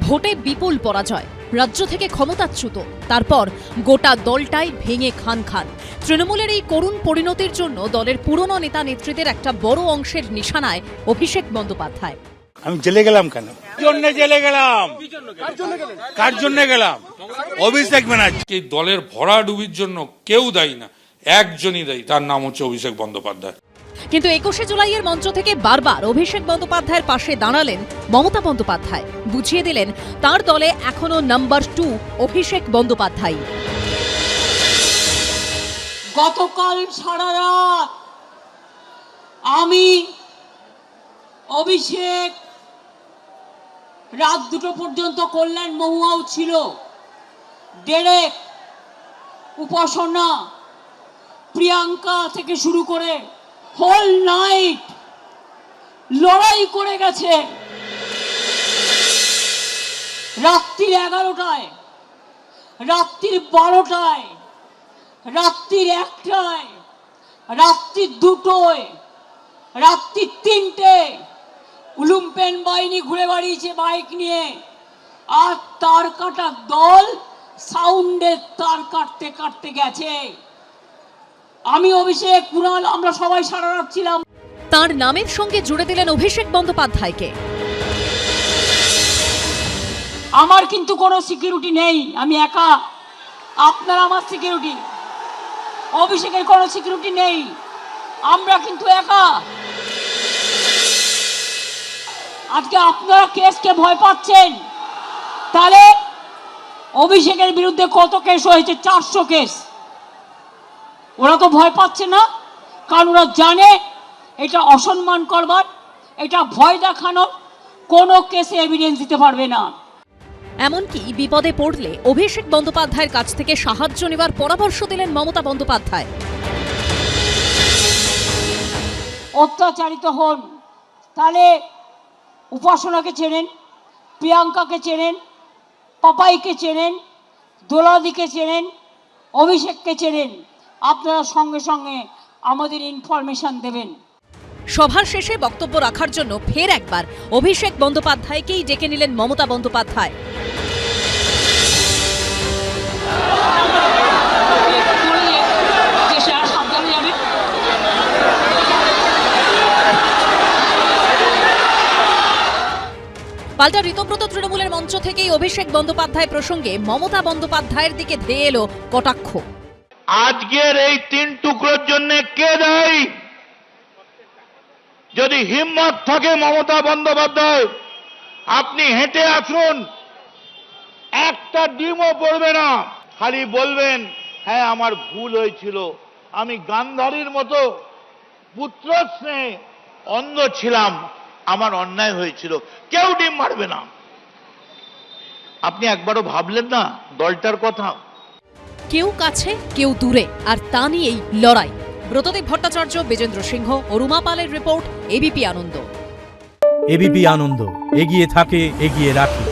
ভোটে বিপুল পরাজয়, রাজ্য থেকে ক্ষমতাচ্যুত, তারপর গোটা দলটাই ভেঙে খান খান। তৃণমূলের এই করুণ পরিণতির জন্য দলের পুরনো নেতা নেত্রীদের একটা বড় অংশের নিশানায় অভিষেক বন্দ্যোপাধ্যায়। আমি জেলে গেলাম কেন? জেলে গেলাম কার জন্য গেলাম? অভিষেক ব্যানার্জি। এই দলের ভরাডুবির জন্য কেউ দায়ী না, একজনই দায়ী, তার নাম হচ্ছে অভিষেক বন্দ্যোপাধ্যায়। কিন্তু 21শে জুলাইয়ের মঞ্চ থেকে বারবার অভিষেক বন্দ্যোপাধ্যায়ের পাশে দাঁড়ালেন মমতা বন্দ্যোপাধ্যায়, বুঝিয়ে দিলেন তার দলে এখনো নাম্বার 2 অভিষেক বন্দ্যোপাধ্যায়। গতকাল সারা রাত আমি অভিষেক রাত 2টো পর্যন্ত কল্যাণ মহুয়াও ছিল, ডেরেক, উপাসনা, প্রিয়াঙ্কা থেকে শুরু করে হোল নাইট লড়াই করে গেছে। রাত্রির 11টায়, রাত্রির 12টায়, রাত্রির 1টায়, রাত্রির 2টোয়, রাত্রির 3টে উলুম্পেন বাহিনী ঘুরে বেড়িয়েছে বাইক নিয়ে। আর তার কাটা দল সাউন্ডের তার কাটতে কাটতে গেছে। আমি অভিষেক, কুণাল, আমরা সবাই সারা রাত ছিলাম। তার নামের সঙ্গে জুড়ে দিলেন অভিষেক বন্দ্যোপাধ্যায়কে। আমার কিন্তু কোনো সিকিউরিটি নেই, আমি একা। আপনারা আমার সিকিউরিটি, অভিষেকের কোনো সিকিউরিটি নেই, আমরা কিন্তু একা। আজকে আপনারা কেসকে ভয় পাচ্ছেন, তাহলে অভিষেকের বিরুদ্ধে কত কেস হয়েছে? 400 কেস। ওরা তো ভয় পাচ্ছে না, কারণ ওরা জানে এটা অসম্মান করবার, এটা ভয় দেখানোর, কোনো কেসে এভিডেন্স দিতে পারবে না। এমনকি বিপদে পড়লে অভিষেক বন্দ্যোপাধ্যায়ের কাছ থেকে সাহায্য নেবার পরামর্শ দিলেন মমতা বন্দ্যোপাধ্যায়। অত্যাচারিত হন, তাহলে উপাসনাকে চেনেন, প্রিয়াঙ্কাকে চেনেন, পাপাইকে চেনেন, দোলাদিকে চেনেন, অভিষেককে চেনেন, আপনারা সঙ্গে সঙ্গে আমাদের ইনফরমেশন দেবেন। সভার শেষে বক্তব্য রাখার জন্য ফের একবার অভিষেক বন্দ্যোপাধ্যায়কেই ডেকে নিলেন মমতা বন্দ্যোপাধ্যায়। পাল্টা ঋতব্রত তৃণমূলের মঞ্চ থেকেই অভিষেক বন্দ্যোপাধ্যায় প্রসঙ্গে মমতা বন্দ্যোপাধ্যায়ের দিকে ধেয়ে এলো কটাক্ষ। আজকের এই 3 টুকরোর জন্য কে দায়ী? যদি হিম্মত থাকে মমতা বন্দ্যোপাধ্যায়, আপনি হেঁটে আসুন, একটা ডিমও পড়বে না, খালি বলবেন হ্যাঁ আমার ভুল হয়েছিল, আমি গান্ধারীর মতো পুত্র স্নেহে অন্ধ ছিলাম, আমার অন্যায় হয়েছিল, কেউ ডিম মারবে না। আপনি একবারও ভাবলেন না দলটার কথা? কেউ কাছে কেউ দূরে, আর তা নিয়েই লড়াই। ব্রতদেব ভট্টাচার্য, বিজেন্দ্র সিংহ ও রুমা পালের রিপোর্ট, এবিপি আনন্দ। এবিপি আনন্দ, এগিয়ে থাকে, এগিয়ে রাখে।